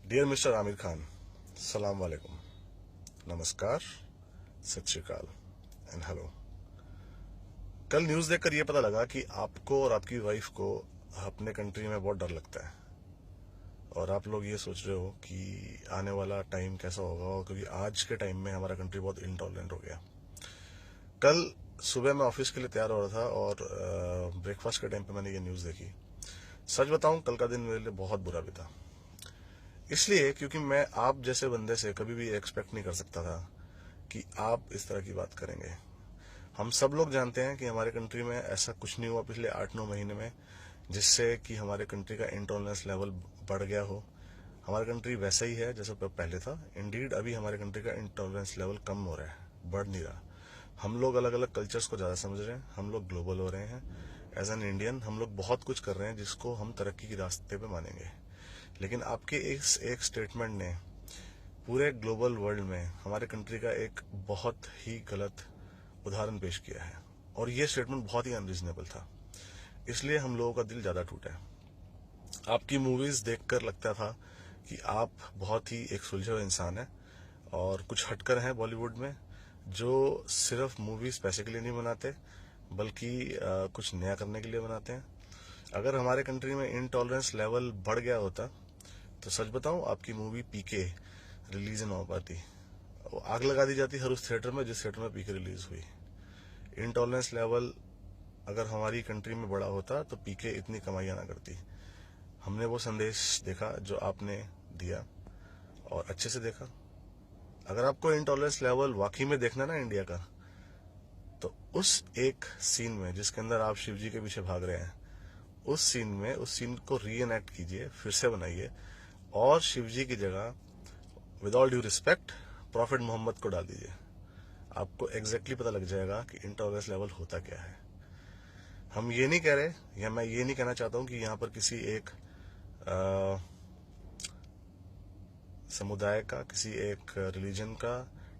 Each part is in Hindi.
डियर मिस्टर आमिर खान, सलाम वालेकुम, नमस्कार, सत श्री अकाल एंड हेलो। कल न्यूज़ देखकर यह पता लगा कि आपको और आपकी वाइफ को अपने कंट्री में बहुत डर लगता है और आप लोग ये सोच रहे हो कि आने वाला टाइम कैसा होगा, क्योंकि आज के टाइम में हमारा कंट्री बहुत इनटॉलरेंट हो गया। कल सुबह मैं ऑफिस के लिए तैयार हो रहा था और ब्रेकफास्ट के टाइम पे मैंने ये न्यूज़ देखी। सच बताऊं, कल का दिन मेरे लिए बहुत बुरा बीता। इसलिए क्योंकि मैं आप जैसे बंदे से कभी भी एक्सपेक्ट नहीं कर सकता था कि आप इस तरह की बात करेंगे। हम सब लोग जानते हैं कि हमारे कंट्री में ऐसा कुछ नहीं हुआ पिछले 8-9 महीने में जिससे कि हमारे कंट्री का इंटॉलरेंस लेवल बढ़ गया हो। हमारा कंट्री वैसा ही है जैसा पहले था। इंडीड अभी हमारे कंट्री का इंटॉलरेंस लेवल कम हो रहा है, बढ़ नहीं रहा। हम लोग अलग अलग कल्चर्स को ज़्यादा समझ रहे हैं, हम लोग ग्लोबल हो रहे हैं। एज एन इंडियन हम लोग बहुत कुछ कर रहे हैं जिसको हम तरक्की के रास्ते पे मानेंगे। लेकिन आपके इस एक स्टेटमेंट ने पूरे ग्लोबल वर्ल्ड में हमारे कंट्री का एक बहुत ही गलत उदाहरण पेश किया है और ये स्टेटमेंट बहुत ही अनरीजनेबल था। इसलिए हम लोगों का दिल ज्यादा टूटा है। आपकी मूवीज देखकर लगता था कि आप बहुत ही एक सुलझे हुए इंसान हैं और कुछ हटकर हैं बॉलीवुड में, जो सिर्फ मूवीज पैसे के लिए नहीं बनाते बल्कि कुछ नया करने के लिए बनाते हैं। अगर हमारे कंट्री में इनटॉलरेंस लेवल बढ़ गया होता तो सच बताऊं, आपकी मूवी पीके रिलीज ना हो पाती। वो आग लगा दी जाती हर उस थिएटर में जिस थिएटर में पीके रिलीज हुई। इनटॉलरेंस लेवल अगर हमारी कंट्री में बड़ा होता तो पीके इतनी कमाइयां ना करती। हमने वो संदेश देखा जो आपने दिया और अच्छे से देखा। अगर आपको इनटॉलरेंस लेवल वाकई में देखना ना इंडिया का, तो उस एक सीन में जिसके अंदर आप शिव जी के पीछे भाग रहे हैं, उस सीन को री एनेक्ट कीजिए, फिर से बनाइए और शिव जी की जगह with all due respect prophet Mohammad को डाल दीजिए। आपको एग्जैक्टली पता लग जाएगा कि इंटॉलरेंस लेवल होता क्या है। हम ये नहीं कह रहे, या मैं ये नहीं कहना चाहता हूं कि यहाँ पर किसी एक समुदाय का, किसी एक रिलीजन का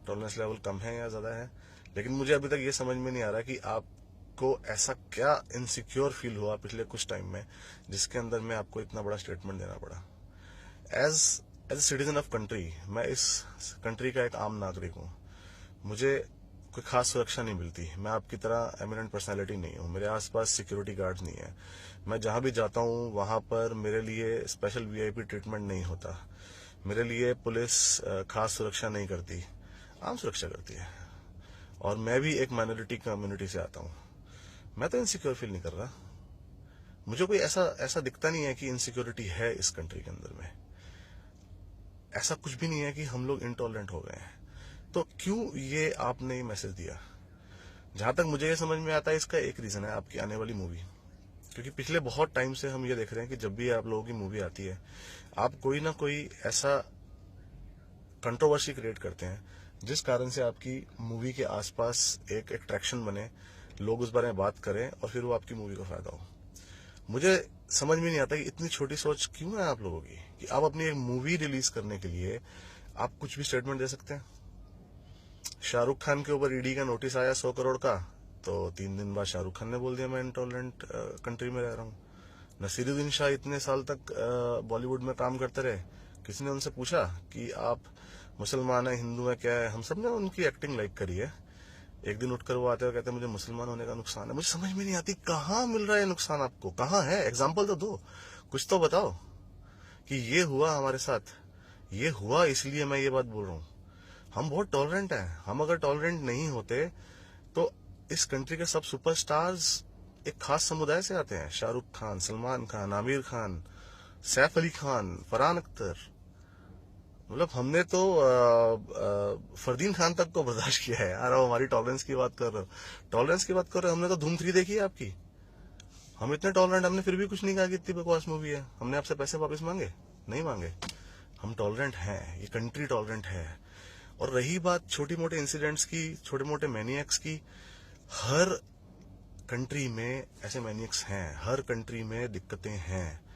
टॉलरेंस लेवल कम है या ज्यादा है। लेकिन मुझे अभी तक ये समझ में नहीं आ रहा कि आपको ऐसा क्या इनसिक्योर फील हुआ पिछले कुछ टाइम में जिसके अंदर में आपको इतना बड़ा स्टेटमेंट देना पड़ा। As as citizen of country, मैं इस कंट्री का एक आम नागरिक हूँ। मुझे कोई खास सुरक्षा नहीं मिलती। मैं आपकी तरह एमिनेंट पर्सनालिटी नहीं हूँ। मेरे आसपास सिक्योरिटी गार्ड्स नहीं है। मैं जहां भी जाता हूँ वहां पर मेरे लिए स्पेशल वीआईपी ट्रीटमेंट नहीं होता। मेरे लिए पुलिस खास सुरक्षा नहीं करती, आम सुरक्षा करती है। और मैं भी एक माइनॉरिटी कम्युनिटी से आता हूँ। मैं तो इनसिक्योर फील नहीं कर रहा। मुझे कोई ऐसा ऐसा दिखता नहीं है कि इनसिक्योरिटी है इस कंट्री के अंदर में। ऐसा कुछ भी नहीं है कि हम लोग इंटॉलरेंट हो गए हैं। तो क्यों ये आपने मैसेज दिया? जहां तक मुझे ये समझ में आता है, इसका एक रीजन है आपकी आने वाली मूवी। क्योंकि पिछले बहुत टाइम से हम ये देख रहे हैं कि जब भी आप लोगों की मूवी आती है, आप कोई ना कोई ऐसा कंट्रोवर्सी क्रिएट करते हैं जिस कारण से आपकी मूवी के आसपास एक अट्रैक्शन बने, लोग उस बारे में बात करें और फिर वो आपकी मूवी का फायदा हो। मुझे समझ में नहीं आता कि इतनी छोटी सोच क्यों है आप लोगों की कि आप अपनी एक मूवी रिलीज करने के लिए आप कुछ भी स्टेटमेंट दे सकते हैं। शाहरुख खान के ऊपर ईडी का नोटिस आया 100 करोड़ का, तो 3 दिन बाद शाहरुख खान ने बोल दिया मैं इंटॉलरेंट कंट्री में रह रहा हूँ। नसीरुद्दीन शाह इतने साल तक बॉलीवुड में काम करते रहे, किसी ने उनसे पूछा कि आप मुसलमान है, हिंदू है, क्या है? हम सब ने उनकी एक्टिंग लाइक करी है। एक दिन उठकर वो आते हुए कहते हैं मुझे मुसलमान होने का नुकसान है। मुझे समझ में नहीं आती कहाँ मिल रहा है नुकसान, आपको कहाँ है? एग्जाम्पल तो दो, कुछ तो बताओ कि ये हुआ हमारे साथ। ये हुआ इसलिए मैं ये बात बोल रहा हूँ। हम बहुत टॉलरेंट हैं। हम अगर टॉलरेंट नहीं होते तो इस कंट्री के सब सुपरस्टार्स एक खास समुदाय से आते हैं। शाहरुख खान, सलमान खान, आमिर खान, सैफ अली खान, फरहान अख्तर। मतलब हमने तो फरदीन खान तक को बर्दाश्त किया है यार। हमारी टॉलरेंस की बात कर रहे हो, टॉलरेंस की बात कर रहे हो। हमने तो धूम 3 देखी है आपकी। हम इतने टॉलरेंट, हमने फिर भी कुछ नहीं कहा कि इतनी बकवास मूवी है। हमने आपसे पैसे वापस मांगे? नहीं मांगे। हम टॉलरेंट हैं, ये कंट्री टॉलरेंट है। और रही बात छोटी मोटे इंसिडेंट्स की, छोटे मोटे मैनियक्स की, हर कंट्री में ऐसे मैनियक्स हैं, हर कंट्री में दिक्कतें हैं।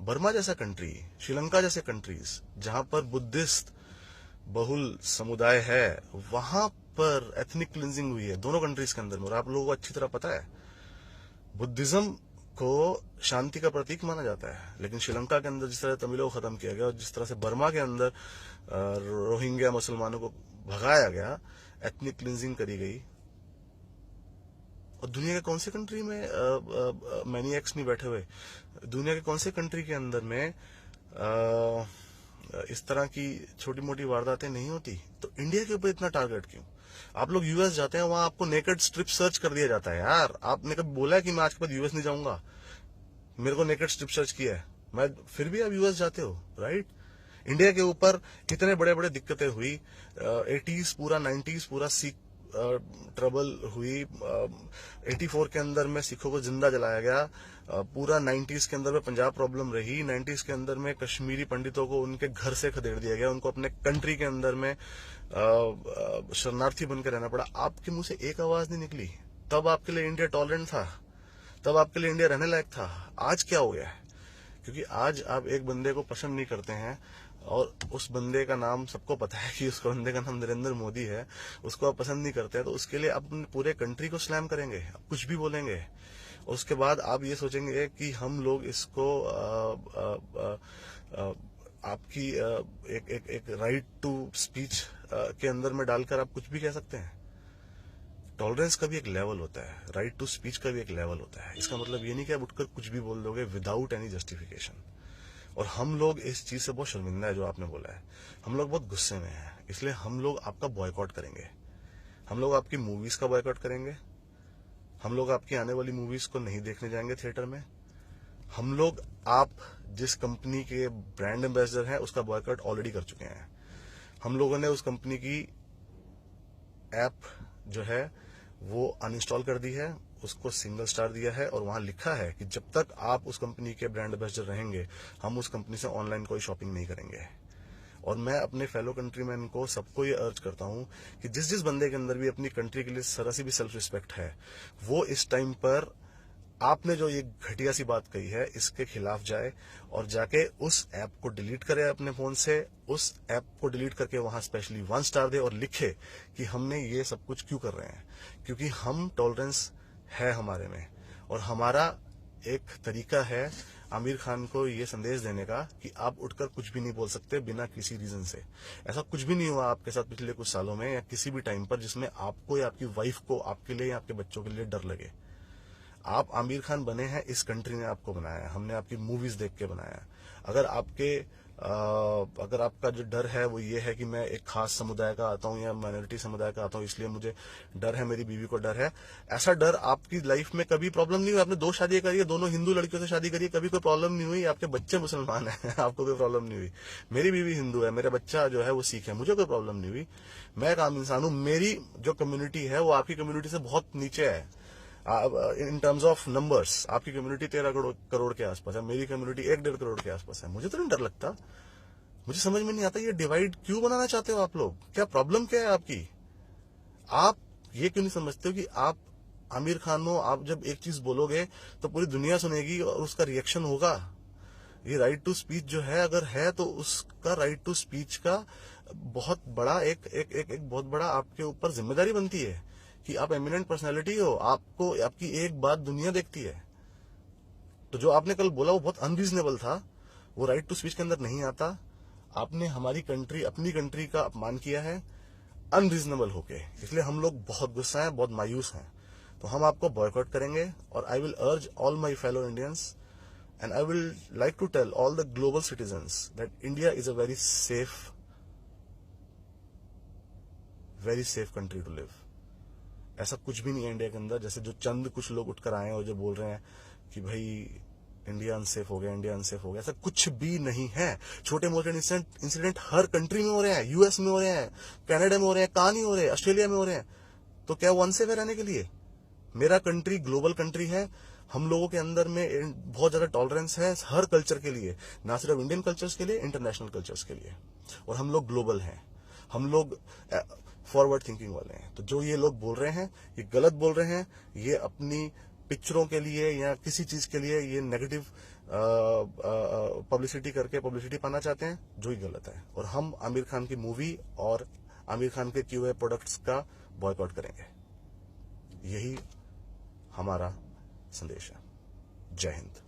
बर्मा जैसा कंट्री, श्रीलंका जैसे कंट्रीज जहां पर बुद्धिस्ट बहुल समुदाय है, वहां पर एथनिक क्लिंजिंग हुई है दोनों कंट्रीज के अंदर में। और आप लोगों को अच्छी तरह पता है बुद्धिज्म को शांति का प्रतीक माना जाता है, लेकिन श्रीलंका के अंदर जिस तरह तमिलों को खत्म किया गया और जिस तरह से बर्मा के अंदर रोहिंग्या मुसलमानों को भगाया गया, एथनिक क्लिंजिंग करी गई, और दुनिया के कौन से कंट्री में मैनिएक्स नहीं बैठे हुए? दुनिया के कौन से कंट्री के अंदर में इस तरह की छोटी मोटी वारदातें नहीं होती? तो इंडिया के ऊपर इतना टारगेट क्यों? आप लोग यूएस जाते हैं, वहां आपको नेकेड स्ट्रिप सर्च कर दिया जाता है। यार, आपने कभी बोला है कि मैं आज के बाद यूएस नहीं जाऊंगा? मेरे को नेकेड स्ट्रिप सर्च किया है, मैं फिर भी आप यूएस जाते हो, राइट? इंडिया के ऊपर कितने बड़े बड़े दिक्कतें हुई, 80s पूरा 90s पूरा सिख ट्रबल हुई, 84 के अंदर में सिखों को जिंदा जलाया गया, पूरा 90s के अंदर में पंजाब प्रॉब्लम रही, 90s के अंदर में कश्मीरी पंडितों को उनके घर से खदेड़ दिया गया, उनको अपने कंट्री के अंदर में शरणार्थी बनकर रहना पड़ा। आपके मुंह से एक आवाज नहीं निकली। तब आपके लिए इंडिया टॉलरेंट था, तब आपके लिए इंडिया रहने लायक था। आज क्या हो गया है? क्योंकि आज आप एक बंदे को पसंद नहीं करते हैं और उस बंदे का नाम सबको पता है कि उस बंदे का नाम नरेंद्र मोदी है, उसको आप पसंद नहीं करते हैं, तो उसके लिए आप अपने पूरे कंट्री को स्लैम करेंगे, आप कुछ भी बोलेंगे। और उसके बाद आप ये सोचेंगे कि हम लोग इसको आपकी एक राइट टू स्पीच के अंदर में डालकर आप कुछ भी कह सकते हैं। टॉलरेंस का भी एक लेवल होता है, राइट टू स्पीच का भी एक लेवल होता है। इसका मतलब ये नहीं कि आप उठकर कुछ भी बोल दोगे विदाउट एनी जस्टिफिकेशन। और हम लोग इस चीज से बहुत शर्मिंदा है, जो आपने बोला है। हम लोग बहुत गुस्से में हैं, इसलिए हम लोग आपका बॉयकॉट करेंगे। हम लोग आपकी मूवीज का बॉयकॉट करेंगे। हम लोग आपकी आने वाली मूवीज को नहीं देखने जाएंगे थिएटर में। हम लोग आप जिस कंपनी के ब्रांड एम्बेसडर हैं उसका बॉयकॉट ऑलरेडी कर चुके हैं। हम लोगों ने उस कंपनी की ऐप जो है वो अनइंस्टॉल कर दी है, उसको सिंगल स्टार दिया है, और वहां लिखा है कि जब तक आप उस कंपनी के ब्रांड एम्बेसडर रहेंगे हम उस कंपनी से ऑनलाइन कोई शॉपिंग नहीं करेंगे। और मैं अपने फेलो कंट्रीमैन को सबको ये अर्ज करता हूं कि जिस जिस बंदे के अंदर भी अपनी कंट्री के लिए जरा सी भी सेल्फ रिस्पेक्ट है, वो इस टाइम पर आपने जो ये घटिया सी बात कही है इसके खिलाफ जाए और जाके उस ऐप को डिलीट करे अपने फोन से, उस ऐप को डिलीट करके वहां स्पेशली 1 स्टार दे और लिखे कि हमने ये सब कुछ क्यों कर रहे हैं। क्योंकि हम टॉलरेंस है हमारे में, और हमारा एक तरीका है आमिर खान को ये संदेश देने का कि आप उठकर कुछ भी नहीं बोल सकते बिना किसी रीजन से। ऐसा कुछ भी नहीं हुआ आपके साथ पिछले कुछ सालों में या किसी भी टाइम पर जिसमें आपको या आपकी वाइफ को, आपके लिए या आपके बच्चों के लिए डर लगे। आप आमिर खान बने हैं, इस कंट्री ने आपको बनाया है, हमने आपकी मूवीज देख के बनाया है। अगर आपका जो डर है वो ये है कि मैं एक खास समुदाय का आता हूं या माइनॉरिटी समुदाय का आता हूं इसलिए मुझे डर है, मेरी बीवी को डर है, ऐसा डर आपकी लाइफ में कभी प्रॉब्लम नहीं हुई। आपने 2 शादी करी है, दोनों हिंदू लड़कियों से शादी करी है, कभी कोई प्रॉब्लम नहीं हुई। आपके बच्चे मुसलमान हैं, आपको कोई प्रॉब्लम नहीं हुई। मेरी बीवी हिंदू है, मेरा बच्चा जो है वो सिख है, मुझे कोई प्रॉब्लम नहीं हुई। मैं एक आम इंसान हूं। मेरी जो कम्युनिटी है वो आपकी कम्युनिटी से बहुत नीचे है इन टर्म्स ऑफ नंबर्स। आपकी कम्युनिटी 13 करोड़ के आसपास है, मेरी कम्युनिटी 1-1.5 करोड़ के आसपास है। मुझे तो नहीं डर लगता। मुझे समझ में नहीं आता ये डिवाइड क्यों बनाना चाहते हो आप लोग? क्या प्रॉब्लम क्या है आपकी? आप ये क्यों नहीं समझते हो कि आप आमिर खान हो, आप जब एक चीज बोलोगे तो पूरी दुनिया सुनेगी और उसका रिएक्शन होगा। ये राइट टू स्पीच जो है, अगर है तो उसका राइट टू स्पीच का बहुत बड़ा एक बहुत बड़ा आपके ऊपर जिम्मेदारी बनती है कि आप एमिनेंट पर्सनैलिटी हो, आपको आपकी एक बात दुनिया देखती है। तो जो आपने कल बोला वो बहुत अनरीजनेबल था, वो राइट टू स्पीच के अंदर नहीं आता। आपने हमारी कंट्री, अपनी कंट्री का अपमान किया है अनरीजनेबल होके, इसलिए हम लोग बहुत गुस्सा हैं, बहुत मायूस हैं। तो हम आपको बॉयकॉट करेंगे और I will urge all my fellow Indians and I will like to tell all the global citizens that India is a very safe country to live. ऐसा कुछ भी नहीं है इंडिया के अंदर, जैसे जो चंद कुछ लोग उठकर आए हैं और जो बोल रहे हैं कि भाई इंडिया अनसेफ हो गया, इंडिया अनसेफ हो गया। ऐसा कुछ भी नहीं है। छोटे मोटे इंसिडेंट हर कंट्री में हो रहे हैं, यूएस में हो रहे हैं, कनाडा में हो रहे हैं, कहां नहीं हो रहे हैं, ऑस्ट्रेलिया में हो रहे हैं। तो क्या वो अनसेफ है रहने के लिए? मेरा कंट्री ग्लोबल कंट्री है। हम लोगों के अंदर में बहुत ज्यादा टॉलरेंस है हर कल्चर के लिए, ना सिर्फ इंडियन कल्चर्स के लिए, इंटरनेशनल कल्चर्स के लिए। और हम लोग ग्लोबल हैं, हम लोग फॉरवर्ड थिंकिंग वाले हैं। तो जो ये लोग बोल रहे हैं ये गलत बोल रहे हैं। ये अपनी पिक्चरों के लिए या किसी चीज के लिए ये नेगेटिव पब्लिसिटी करके पब्लिसिटी पाना चाहते हैं, जो ही गलत है। और हम आमिर खान की मूवी और आमिर खान के किए हुए प्रोडक्ट्स का बॉयकॉट करेंगे। यही हमारा संदेश है। जय हिंद।